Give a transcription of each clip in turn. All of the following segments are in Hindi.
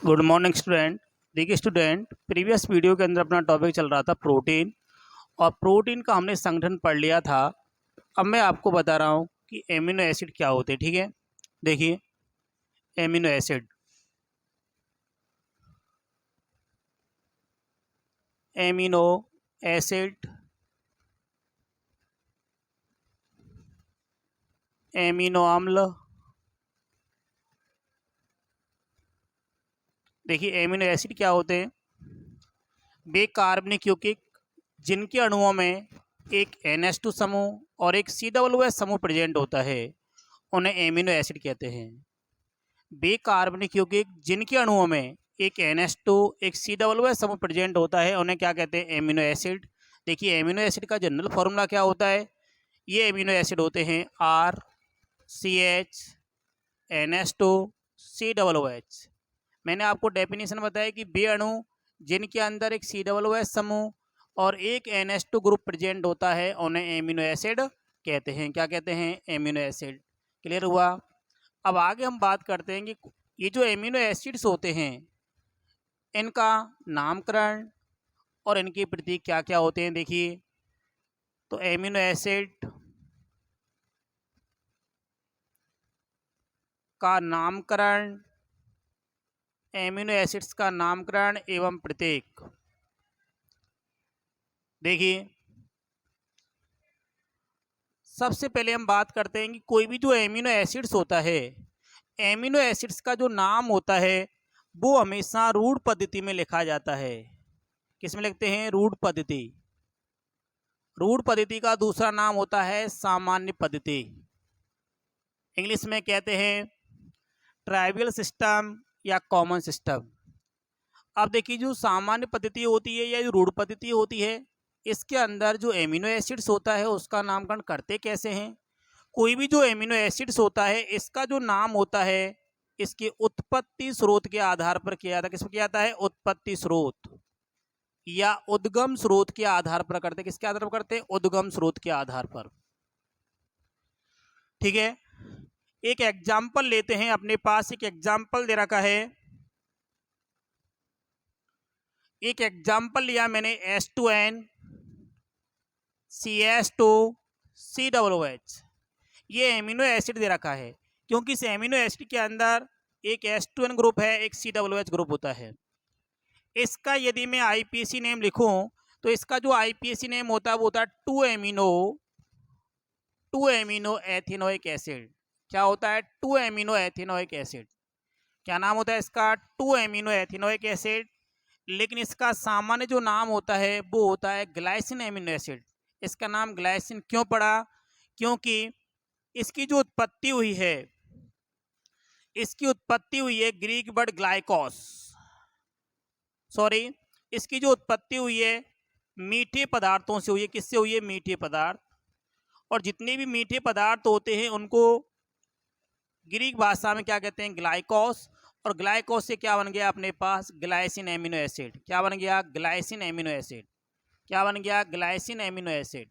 Good morning student. देखिए स्टूडेंट, प्रीवियस वीडियो के अंदर अपना टॉपिक चल रहा था प्रोटीन, और प्रोटीन का हमने संगठन पढ़ लिया था। अब मैं आपको बता रहा हूँ कि एमिनो एसिड क्या होते हैं। ठीक है, देखिए amino acid, amino acid, amino अम्ल। देखिए एमिनो एसिड क्या होते हैं? वे कार्बनिक यौगिक जिनके अणुओं में एक NH2 समूह और एक COOH समूह प्रेजेंट होता है, उन्हें एमिनो एसिड कहते हैं। वे कार्बनिक यौगिक जिनके अणुओं में एक NH2 एक COOH समूह प्रेजेंट होता है, उन्हें क्या कहते हैं? Amino acid. देखिए एमिनो एसिड का जनरल फॉर्मूला क्या होता है? ये एमिनो एसिड होते हैं RCH NH2 COOH। मैंने आपको डेफिनेशन बताया कि वे अणु जिनके अंदर एक COOH समूह और एक NH2 ग्रुप प्रेजेंट होता है, उन्हें एमिनो एसिड कहते हैं। क्या कहते हैं? Amino acid. क्लियर हुआ? अब आगे हम बात करते हैं कि ये जो एमिनो एसिड्स होते हैं, इनका नामकरण और इनके प्रतीक क्या क्या होते हैं। देखिए, तो एमिनो एसिड का नामकरण, एमिनो एसिड्स का नामकरण एवं प्रतीक। देखिए, सबसे पहले हम बात करते हैं कि कोई भी जो एमिनो एसिड्स होता है, एमिनो एसिड्स का जो नाम होता है वो हमेशा रूढ़ पद्धति में लिखा जाता है। किस में लिखते हैं? रूढ़ पद्धति। रूढ़ पद्धति का दूसरा नाम होता है सामान्य पद्धति। इंग्लिश में कहते हैं ट्राइवियल सिस्टम या कॉमन सिस्टम। अब देखिए, जो सामान्य पद्धति होती है या जो रूढ़ पद्धति होती है, इसके अंदर जो एमिनो एसिड्स होता है उसका नामकरण करते कैसे हैं? कोई भी जो एमिनो एसिड्स होता है, इसका जो नाम होता है इसके उत्पत्ति स्रोत के आधार पर किया जाता है। किसमें किया जाता है? उत्पत्ति स्रोत या उद्गम स्रोत के आधार पर करते। किसके आधार पर करते? उद्गम स्रोत के आधार पर। ठीक है, एक एग्जाम्पल लेते हैं। अपने पास एक एग्जाम्पल दे रखा है। एक एग्जाम्पल लिया मैंने H2N CH2 COOH। ये एमिनो एसिड दे रखा है, क्योंकि इस एमिनो एसिड के अंदर एक H2N ग्रुप है, एक COOH ग्रुप होता है। इसका यदि मैं IPAC नेम लिखूं, तो इसका जो IPAC नेम होता है वो होता है 2 एमिनो एथेनोइक एसिड। क्या होता है? 2 एमिनो एथेनोइक एसिड। क्या नाम होता है इसका? 2 एमिनो एथेनोइक एसिड। लेकिन इसका सामान्य जो नाम होता है वो होता है ग्लाइसिन एमिनो एसिड। इसका नाम ग्लाइसिन क्यों पड़ा? क्योंकि इसकी जो उत्पत्ति हुई है, इसकी उत्पत्ति हुई है ग्रीक वर्ड ग्लाइकोस, सॉरी, इसकी जो उत्पत्ति हुई है मीठे पदार्थों से हुई है। किससे हुई है? मीठे पदार्थ। और जितने भी मीठे पदार्थ होते हैं उनको ग्रीक भाषा में क्या कहते हैं? ग्लाइकोस। और ग्लाइकोस से क्या बन गया अपने पास? Glycine amino acid. क्या बन गया? Glycine amino acid. क्या बन गया? Glycine amino acid.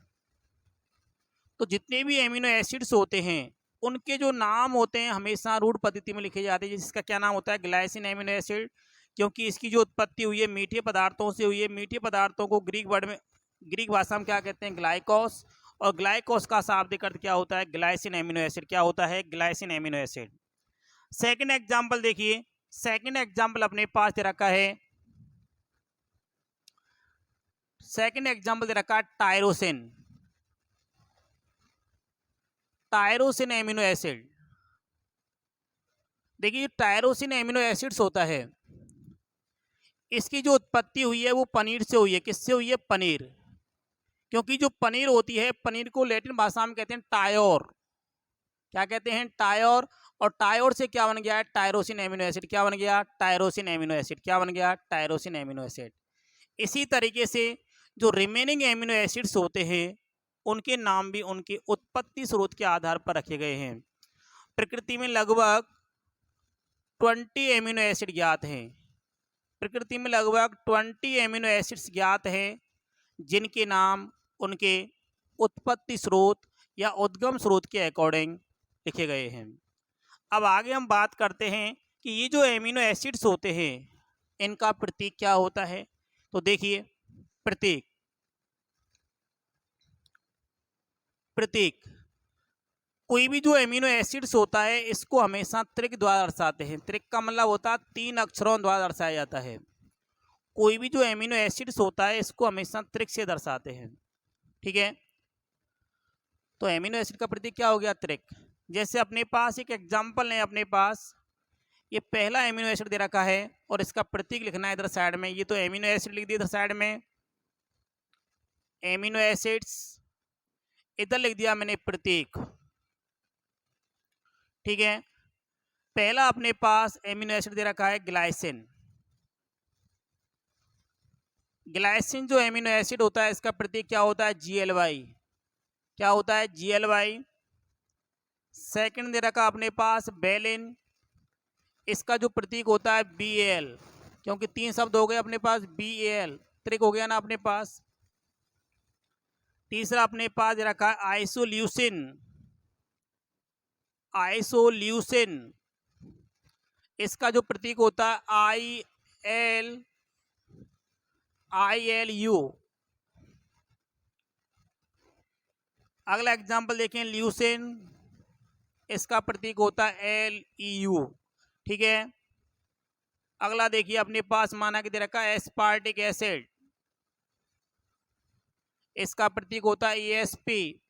तो जितने भी एमिनो एसिड्स होते हैं उनके जो नाम होते हैं हमेशा रूढ़ पद्धति में लिखे जाते हैं, जिसका क्या नाम होता है? Glycine amino acid. क्योंकि इसकी जो उत्पत्ति हुई है मीठे पदार्थों से हुई है। मीठे पदार्थों को ग्रीक वर्ड में, ग्रीक भाषा में क्या कहते हैं? ग्लाइकोस। और ग्लाइकोस का शाब्दिक अर्थ क्या होता है? Glycine amino acid. क्या होता है? Glycine amino acid. Second example देखिए, सेकंड एग्जांपल अपने पास दे रखा है। सेकंड एग्जांपल दे रखा है टायरोसिन। Tyrosine amino acid. देखिए, टायरोसिन एमिनो एसिड्स होता है, इसकी जो उत्पत्ति हुई है वो पनीर से हुई है। किससे हुई है? पनीर। क्योंकि जो पनीर होती है, पनीर को लैटिन भाषा में कहते हैं टायोर। क्या कहते हैं? टायोर। और टायोर से क्या बन गया है? Tyrosine amino acid. क्या बन गया? Tyrosine amino acid. क्या बन गया? Tyrosine amino acid. इसी तरीके से जो रिमेनिंग एमिनो एसिड्स होते हैं उनके नाम भी उनके उत्पत्ति स्रोत के आधार पर रखे गए हैं। प्रकृति में लगभग 20 एमिनो एसिड ज्ञात हैं। प्रकृति में लगभग 20 एमिनो एसिड्स ज्ञात हैं, जिनके नाम उनके उत्पत्ति स्रोत या उद्गम स्रोत के अकॉर्डिंग लिखे गए हैं। अब आगे हम बात करते हैं कि ये जो एमिनो एसिड्स होते हैं इनका प्रतीक क्या होता है। तो देखिए, प्रतीक प्रतीक कोई भी जो एमिनो एसिड्स होता है इसको हमेशा त्रिक द्वारा दर्शाते हैं। त्रिक का मतलब होता है 3 अक्षरों द्वारा दर्शाया जाता है। कोई भी जो एमिनो एसिड्स होता है इसको हमेशा त्रिक से दर्शाते हैं, ठीक है। तो एमिनो एसिड का प्रतीक क्या हो गया, त्रिक। जैसे अपने पास एक एग्जाम्पल है, अपने पास ये पहला एमिनो एसिड दे रखा है और इसका प्रतीक लिखना है इधर साइड में। ये तो एमिनो एसिड लिख दिया इधर साइड में, एमिनो एसिड्स, इधर लिख दिया मैंने प्रतीक, ठीक है। पहला अपने पास एमिनो एसिड दे रखा है ग्लाइसिन। ग्लाइसिन जो एमिनो एसिड होता है इसका प्रतीक क्या होता है, GLY। क्या होता है, GLY। सेकंड दे रखा अपने पास वेलिन, इसका जो प्रतीक होता है BAL, क्योंकि 3 शब्द हो गए अपने पास, BAL त्रिक हो गया ना अपने पास। तीसरा अपने पास दे रखा है आइसोल्यूसिन। आइसोल्यूसिन, इसका जो प्रतीक होता है ILU। अगला एग्जाम्पल देखें, ल्यूसिन, इसका प्रतीक होता है LEU, ठीक है। अगला देखिए अपने पास माना कि दे रखा है एस्पार्टिक एसिड, इसका प्रतीक होता है ESP।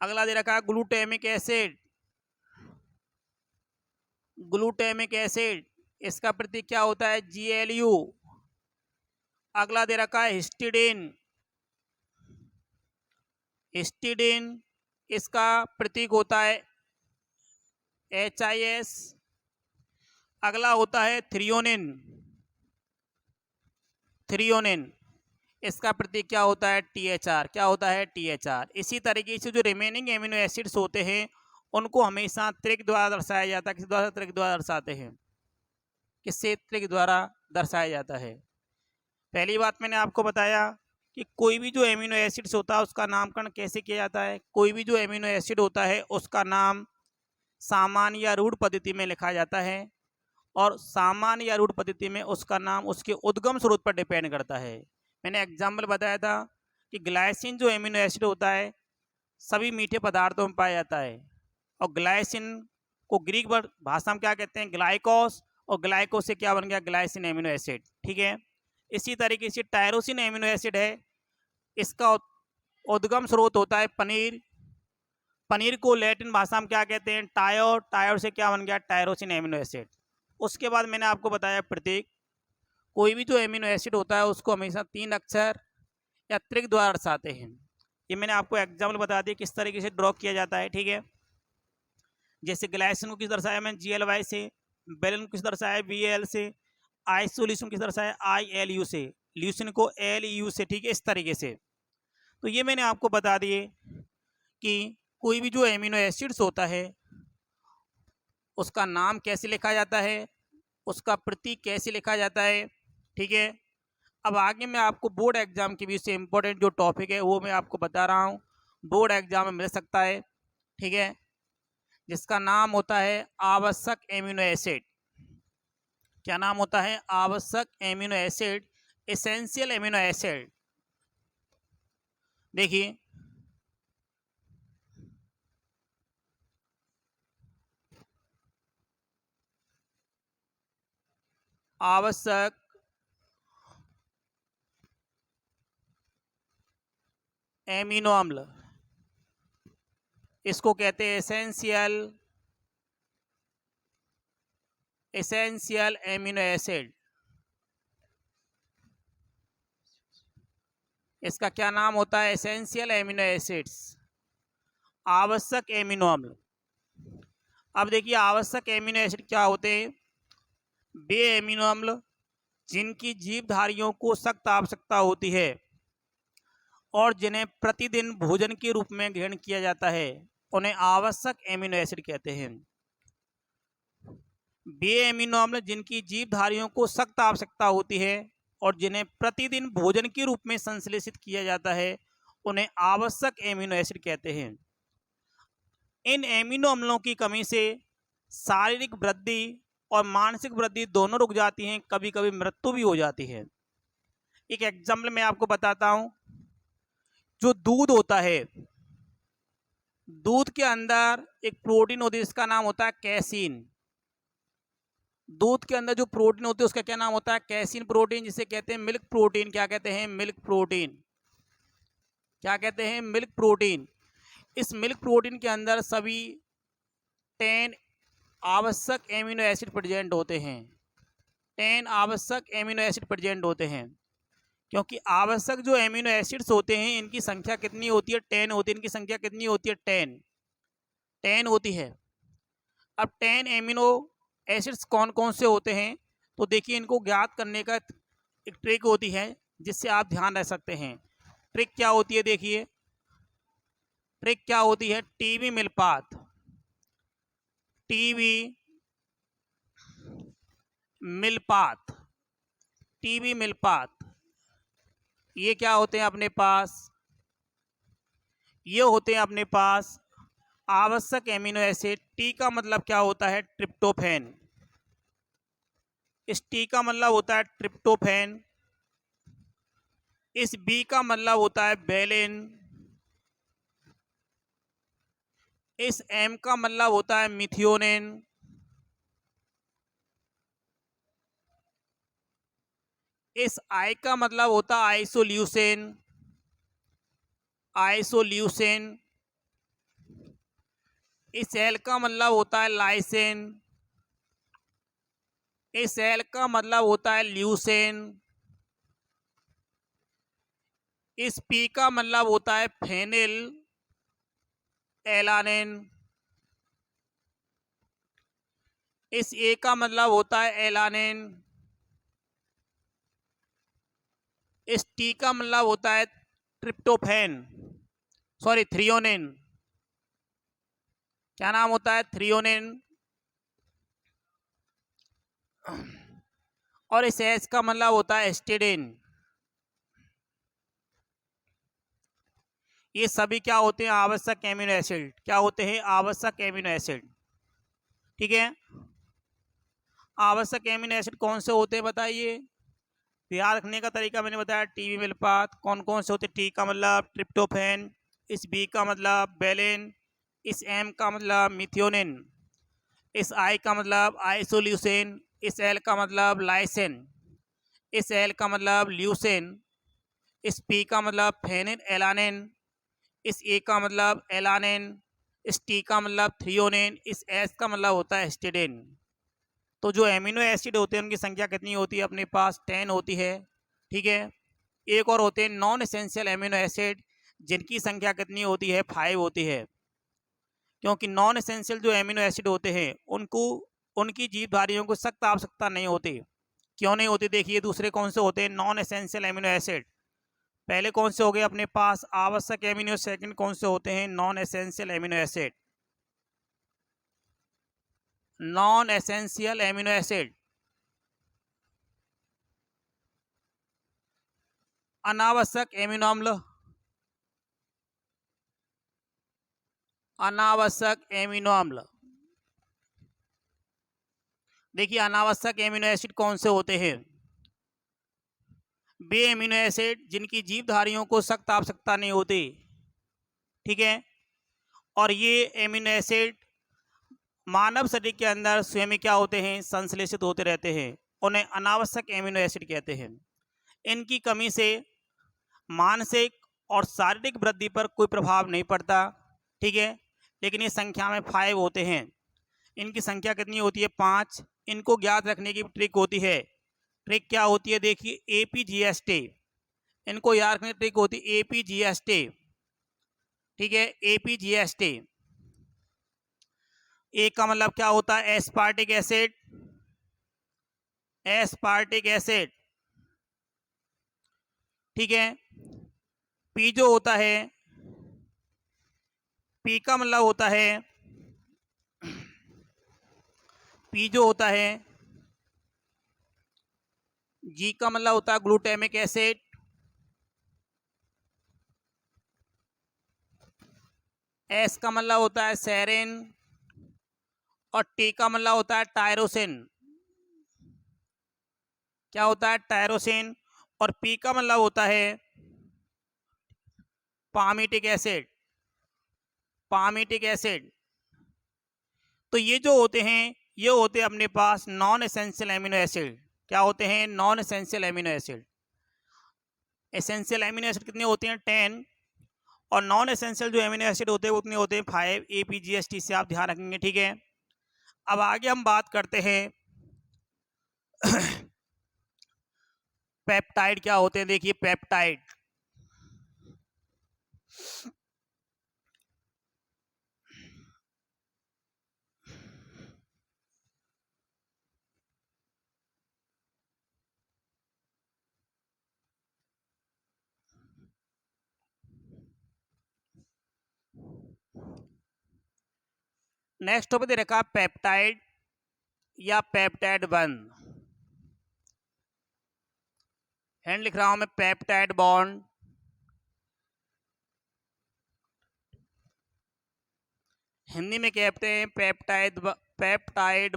अगला दे रखा है ग्लूटामिक एसिड। ग्लूटामिक एसिड, इसका प्रतीक क्या होता है, GLU। अगला दे रखा है हिस्टिडीन। हिस्टिडीन, इसका प्रतीक होता है HIS। अगला होता है थ्रियोनिन। थ्रियोनिन, इसका प्रतीक क्या होता है, THR। क्या होता है, THR। इसी तरीके से जो रिमेनिंग एमिनो एसिड्स होते हैं उनको हमेशा त्रिक द्वारा दर्शाया जाता है। किस द्वारा, त्रिक द्वारा दर्शाते हैं। किससे, त्रिक द्वारा दर्शाया जाता है। पहली बात मैंने आपको बताया कि कोई भी जो एमिनो एसिड्स होता है उसका नामकरण कैसे किया जाता है। कोई भी जो एमिनो एसिड होता है उसका नाम सामान्य या रूढ़ पद्धति में लिखा जाता है, और सामान्य या रूढ़ पद्धति में उसका नाम उसके उद्गम स्रोत पर डिपेंड करता है। मैंने एग्जाम्पल बताया था कि ग्लाइसिन जो एमिनो एसिड होता है सभी मीठे पदार्थों में पाया जाता है, और ग्लाइसिन को ग्रीक भाषा में क्या कहते हैं, ग्लाइकोस, और ग्लाइकोस से क्या बन गया, ग्लाइसिन एमिनो एसिड, ठीक है। इसी तरीके से टायरोसिन एमिनो एसिड है, इसका उद्गम स्रोत होता है पनीर। पनीर को लैटिन भाषा में क्या कहते हैं, टायो। टायो से क्या बन गया, टायरोसिन एमिनो एसिड। उसके बाद मैंने आपको बताया प्रतीक। कोई भी जो एमिनो एसिड होता है उसको हमेशा 3 अक्षर या त्रिक द्वारा दर्शाते हैं। ये मैंने आपको एग्जाम्पल बता दिया किस तरीके से ड्रॉ किया जाता है, ठीक है। जैसे ग्लाइसिन को किस दर्शाया मैंने, GLY से। वेलिन को किस दर्शाया, BAL से। आइसोल्यूसिन किस दर्शाया, ILU से। ल्यूसिन को LEU से, ठीक है, इस तरीके से। तो ये मैंने आपको बता दिए कि कोई भी जो एमिनो एसिड्स होता है उसका नाम कैसे लिखा जाता है, उसका प्रतीक कैसे लिखा जाता है, ठीक है। अब आगे मैं आपको बोर्ड एग्जाम के बीच से इम्पोर्टेंट जो टॉपिक है वो मैं आपको बता रहा हूँ, बोर्ड एग्जाम में मिल सकता है, ठीक है, जिसका नाम होता है आवश्यक एमिनो एसिड। क्या नाम होता है, आवश्यक amino acid, essential amino acid. देखिए, आवश्यक एमिनो अम्ल, इसको कहते हैं एसेंशियल एमिनो एसिड। इसका क्या नाम होता है, एसेंशियल एमिनो एसिड्स, आवश्यक एमिनो अम्ल। अब देखिए आवश्यक एमिनो एसिड क्या होते हैं, वे एमिनो अम्ल जिनकी जीवधारियों को सख्त आवश्यकता होती है और जिन्हें प्रतिदिन भोजन के रूप में ग्रहण किया जाता है उन्हें आवश्यक एमिनो एसिड कहते हैं। वे एमिनो अम्ल जिनकी जीवधारियों को सख्त आवश्यकता होती है और जिन्हें प्रतिदिन भोजन के रूप में संश्लेषित किया जाता है उन्हें आवश्यक एमिनो एसिड कहते हैं। इन एमिनो अम्लों की कमी से शारीरिक वृद्धि और मानसिक वृद्धि दोनों रुक जाती हैं, कभी कभी मृत्यु भी हो जाती है। एक एग्जाम्पल मैं आपको बताता हूं। जो दूध होता है, दूध के अंदर एक प्रोटीन होती है, इसका नाम होता है कैसीन। दूध के अंदर जो प्रोटीन होती है उसका क्या नाम होता है? कैसीन प्रोटीन, जिसे कहते हैं मिल्क प्रोटीन। क्या कहते हैं? Milk protein. क्या कहते हैं? Milk protein. इस मिल्क प्रोटीन के अंदर सभी 10 आवश्यक एमिनो एसिड प्रेजेंट होते हैं। 10 आवश्यक एमिनो एसिड प्रेजेंट होते हैं। क्योंकि आवश्यक जो एमिनो एसिड्स होते हैं इनकी संख्या कितनी होती है? 10 होती है। इनकी संख्या कितनी होती है? 10 होती है। अब 10 एमिनो एसिड्स कौन कौन से होते हैं? तो देखिए, इनको ज्ञात करने का एक ट्रिक होती है जिससे आप ध्यान रख सकते हैं। ट्रिक क्या होती है? देखिए, ट्रिक क्या होती है? टीबी मिलपात। टीबी मिलपात। टीबी मिलपात, ये क्या होते हैं अपने पास? ये होते हैं अपने पास आवश्यक एमिनो एसिड। टी का मतलब क्या होता है? ट्रिप्टोफैन। इस टी का मतलब होता है ट्रिप्टोफैन। इस बी का मतलब होता है बेलिन। इस एम का मतलब होता है मिथियोनिन। इस आई का मतलब होता है आइसोल्यूसिन। आइसोल्यूसिन। इस एल का मतलब होता है लाइसिन। इस एल का मतलब होता है ल्यूसिन। इस पी का मतलब होता है फेनिल एलानिन। इस ए का मतलब होता है एलानिन। इस टी का मतलब होता है ट्रिप्टोफैन, सॉरी थ्रियोनिन। क्या नाम होता है? थ्रियोनिन। और इस एच का मतलब होता है एस्टिडिन। ये सभी क्या होते हैं? आवश्यक एमिनो एसिड। क्या होते हैं? आवश्यक एमिनो एसिड। ठीक है। आवश्यक एमिनो एसिड कौन से होते हैं बताइए? याद रखने का तरीका मैंने बताया। टीबी मिलपात कौन कौन से होते हैं? टी का मतलब ट्रिप्टोफैन। इस बी का मतलब बेलिन। इस एम का मतलब मिथियोनिन। इस आई का मतलब आइसोल्यूसिन। इस एल का मतलब लाइसिन। इस एल का मतलब ल्यूसिन। इस पी का मतलब फेनिल एलानिन। इस ए का मतलब एलानिन। इस टी का मतलब थ्रियोनिन। इस एस का मतलब होता है हिस्टिडिन। तो जो एमिनो एसिड होते हैं उनकी संख्या कितनी होती है अपने पास? 10 होती है। ठीक है। एक और होते हैं नॉन एसेंशियल एमिनो एसिड, जिनकी संख्या कितनी होती है? 5 होती है। क्योंकि नॉन एसेंशियल जो एमिनो एसिड होते हैं उनको उनकी जीवधारियों को सख्त आवश्यकता नहीं होती। क्यों नहीं होती? देखिए, दूसरे कौन से होते हैं नॉन एसेंशियल एमिनो एसिड? पहले कौन से हो गए अपने पास? आवश्यक एमिनो। सेकंड कौन से होते हैं? Non essential amino acid. Non essential amino acid अनावश्यक एमिनो अम्ल। अनावश्यक एमिनो अम्ल। देखिए, अनावश्यक एमिनो एसिड कौन से होते हैं? वे एमिनो एसिड जिनकी जीवधारियों को सख्त आवश्यकता नहीं होती। ठीक है। और ये एमिनो एसिड मानव शरीर के अंदर स्वयं क्या होते हैं? संश्लेषित होते रहते हैं। उन्हें अनावश्यक एमिनो एसिड कहते हैं। इनकी कमी से मानसिक और शारीरिक वृद्धि पर कोई प्रभाव नहीं पड़ता। ठीक है। लेकिन ये संख्या में 5 होते हैं। इनकी संख्या कितनी होती है? 5। इनको ज्ञात रखने की ट्रिक होती है। ट्रिक क्या होती है? देखिए, एपीजीएसटी। इनको याद रखने की ट्रिक होती है एपीजीएसटी। ठीक है। एपीजीएसटी। ए का मतलब क्या होता है? Aspartic acid. Aspartic acid. ठीक है। पी जो होता है, पी का मतलब होता है, पी जो होता है, जी का मतलब होता है ग्लूटामिक एसिड। एस का मतलब होता है सेरिन। और टी का मतलब होता है टायरोसिन, क्या होता है टायरोसिन। और पी का मतलब होता है पामीटिक एसिड, पामीटिक एसिड। तो ये जो होते हैं ये होते हैं अपने पास नॉन एसेंशियल एमिनो एसिड। क्या होते हैं? Non essential amino acid. Essential amino acid कितने होते हैं? 10। और नॉन एसेंशियल जो एमिनो एसिड होते हैं उतने होते हैं 5। APGST से आप ध्यान रखेंगे, ठीक है। अब आगे हम बात करते हैं पेप्टाइड क्या होते हैं। देखिए पेप्टाइड, नेक्स्ट टॉपिक दे रखा पेप्टाइड या पेप्टाइड बंध। हैंड लिख रहा हूं मैं, पेप्टाइड बॉन्ड, हिंदी में कहते हैं पेप्टाइड बंध, पेप्टाइड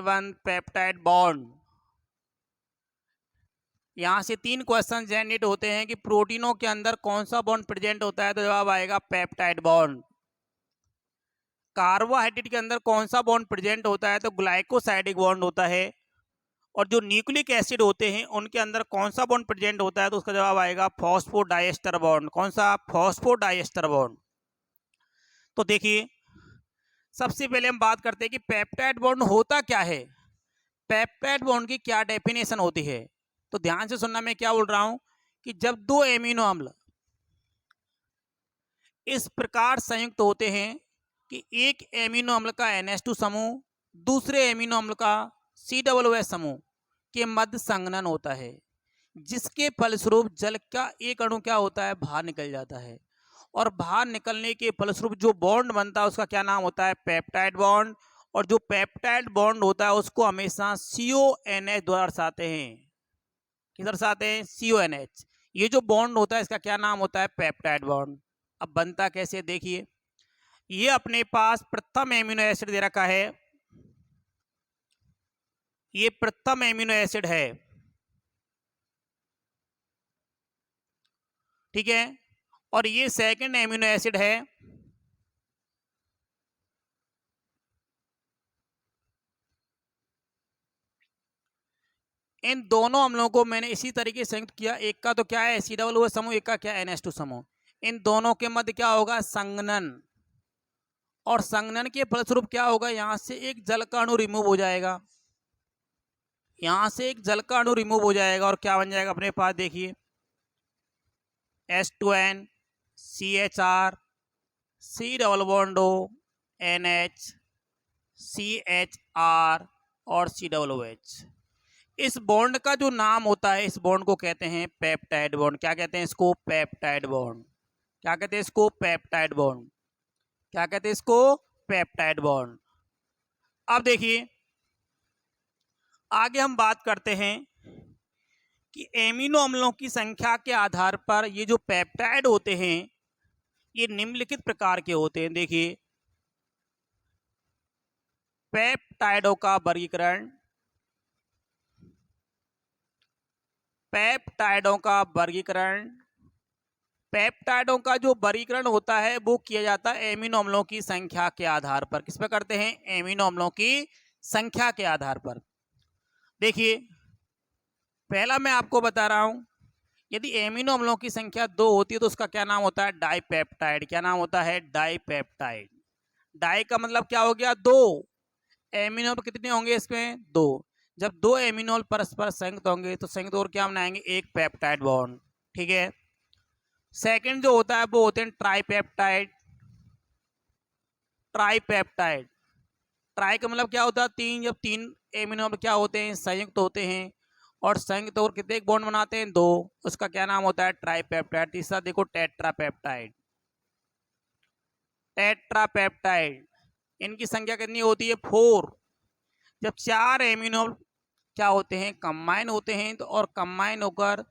बंध, पेप्टाइड बॉन्ड। यहां से 3 क्वेश्चन जनरेट होते हैं कि प्रोटीनों के अंदर कौन सा बॉन्ड प्रेजेंट होता है, तो जवाब आएगा पेप्टाइड बॉन्ड। कार्बोहाइड्रेट के अंदर कौन सा बॉन्ड प्रेजेंट होता है, तो ग्लाइकोसाइडिक बॉन्ड होता है। और जो न्यूक्लिक एसिड होते हैं उनके अंदर कौन सा बॉन्ड प्रेजेंट होता है, तो उसका जवाब आएगा फॉस्फोडाइएस्टर बॉन्ड। कौन सा? Phosphodiester bond. तो देखिए सबसे पहले हम बात करते हैं कि पेप्टाइड बॉन्ड होता क्या है, पेप्टाइड बॉन्ड की क्या डेफिनेशन होती है। तो ध्यान से सुनना, मैं क्या बोल रहा हूं कि जब 2 एमिनो अम्ल इस प्रकार संयुक्त होते हैं कि एक एमिनो अम्ल का NH2 समूह दूसरे एमिनो अम्ल का COOH समूह के मध्य संघनन होता है, जिसके फलस्वरूप जल का एक अणु क्या होता है, बाहर निकल जाता है। और बाहर निकलने के फलस्वरूप जो बॉन्ड बनता है उसका क्या नाम होता है, पेप्टाइड बॉन्ड। और जो पेप्टाइड बॉन्ड होता है उसको हमेशा CONH द्वारा दर्शाते हैं। किस दर्शाते हैं? CONH। ये जो बॉन्ड होता है इसका क्या नाम होता है, पेप्टाइड बॉन्ड। अब बनता कैसे, देखिए ये अपने पास प्रथम एमिनो एसिड दे रखा है, ये प्रथम एमिनो एसिड है, ठीक है। और ये सेकंड एमिनो एसिड है, इन दोनों अम्लों को मैंने इसी तरीके से संयुक्त किया। एक का तो क्या है COOH समूह, एक का क्या है NH2 समूह। इन दोनों के मध्य क्या होगा, संघनन। और संघनन के फलस्वरूप क्या होगा, यहां से एक जल का अणु रिमूव हो जाएगा, यहां से एक जल का अणु रिमूव हो जाएगा। और क्या बन जाएगा अपने पास, देखिए H2N CHR C double bond O NH CHR और COOH। इस बॉन्ड का जो नाम होता है, इस बॉन्ड को कहते हैं पेप्टाइड बॉन्ड। क्या कहते हैं इसको, पेप्टाइड बॉन्ड। क्या कहते हैं इसको, पेप्टाइड बॉन्ड। क्या कहते हैं इसको, पेप्टाइड बॉन्ड। अब देखिए आगे हम बात करते हैं कि एमिनो अम्लों की संख्या के आधार पर ये जो पेप्टाइड होते हैं ये निम्नलिखित प्रकार के होते हैं। देखिए पेप्टाइडों का वर्गीकरण, पेप्टाइडों का वर्गीकरण, पेप्टाइडों का जो वर्गीकरण होता है वो किया जाता है एमिनो अम्लों की संख्या के आधार पर। किस पर करते हैं, एमिनो अम्लों की संख्या के आधार पर। देखिए पहला मैं आपको बता रहा हूं, यदि एमिनो अम्लों की संख्या 2 होती है तो उसका क्या नाम होता है, डाइपेप्टाइड। क्या नाम होता है, डाइपेप्टाइड। डाई का मतलब क्या हो गया, 2। एमिनो कितने होंगे इसमें, 2। जब 2 एमिनो परस्पर संयुक्त होंगे तो संयुक्त और क्या बनाएंगे, एक पेप्टाइड बॉन्ड, ठीक है। सेकंड जो होता है वो होते हैं ट्राइपेप्टाइड, ट्राइपेप्टाइड। ट्राई का मतलब क्या होता है, 3। जब 3 एमिनो क्या होते हैं, संयुक्त होते हैं और संयुक्त और कितने एक बॉन्ड बनाते हैं, 2, उसका क्या नाम होता है, ट्राइपेप्टाइड। तीसरा देखो टेट्रापेप्टाइड, टेट्रापेप्टाइड। इनकी संख्या कितनी होती है, 4। जब 4 एमिनो क्या होते हैं, कंबाइन होते हैं तो और कंबाइन होकर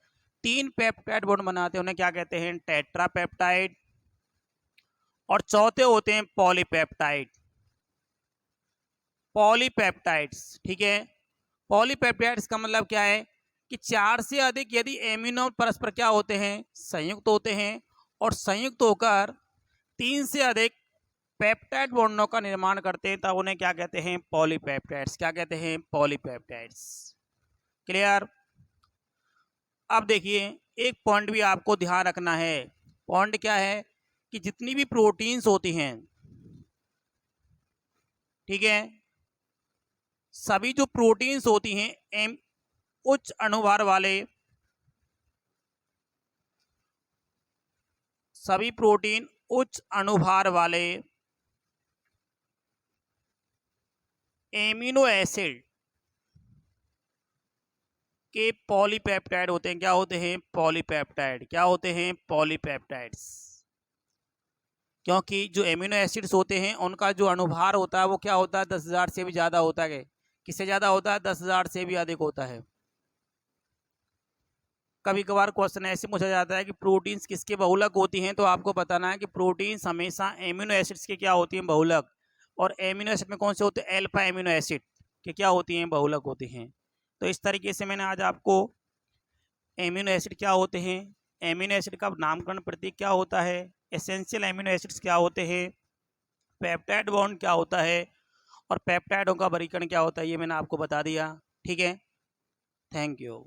3 पेप्टाइड बॉन्ड बनाते हैं, उन्हें क्या कहते हैं, टेट्रापेप्टाइड। और चौथे होते हैं पॉलीपेप्टाइड, पॉलीपेप्टाइड्स। ठीक है, पॉलीपेप्टाइड्स का मतलब क्या है कि 4 से अधिक यदि एमिनो परस्पर क्या होते हैं, संयुक्त होते हैं, और संयुक्त होकर 3 से अधिक पेप्टाइड बॉन्डों का निर्माण करते हैं, तब उन्हें क्या कहते हैं, पॉलीपेप्टाइड्स। क्या कहते हैं, पॉलीपेप्टाइड्स। क्लियर। अब देखिए एक पॉइंट भी आपको ध्यान रखना है। पॉइंट क्या है कि जितनी भी प्रोटीन्स होती हैं, ठीक है, सभी जो प्रोटीन्स होती हैं उच्च अणुभार वाले, सभी प्रोटीन उच्च अणुभार वाले एमिनो एसिड के पॉलीपेप्टाइड होते हैं। क्या होते हैं, पॉलीपेप्टाइड। क्या होते हैं, पॉलीपेप्टाइड्स। क्योंकि जो एमिनो एसिड्स होते हैं उनका जो अणुभार होता है वो क्या होता है, 10,000 से भी ज़्यादा होता है। किससे ज़्यादा होता है, 10,000 से भी अधिक होता है। कभी कभार क्वेश्चन ऐसे पूछा जाता है कि प्रोटीन्स किसके बहुलक होती हैं, तो आपको बताना है कि प्रोटीन्स हमेशा एमिनो एसिड्स के क्या होती हैं, बहुलक। और एमिनो एसिड में कौन से होते हैं, एल्फा एमिनो एसिड के क्या होती हैं, बहुलक होती हैं। तो इस तरीके से मैंने आज आपको एमिनो एसिड क्या होते हैं, एमिनो एसिड का नामकरण प्रतीक क्या होता है, एसेंशियल एमिनो एसिड्स क्या होते हैं, पेप्टाइड बॉन्ड क्या होता है, और पेप्टाइडों का वर्गीकरण क्या होता है, ये मैंने आपको बता दिया। ठीक है, थैंक यू।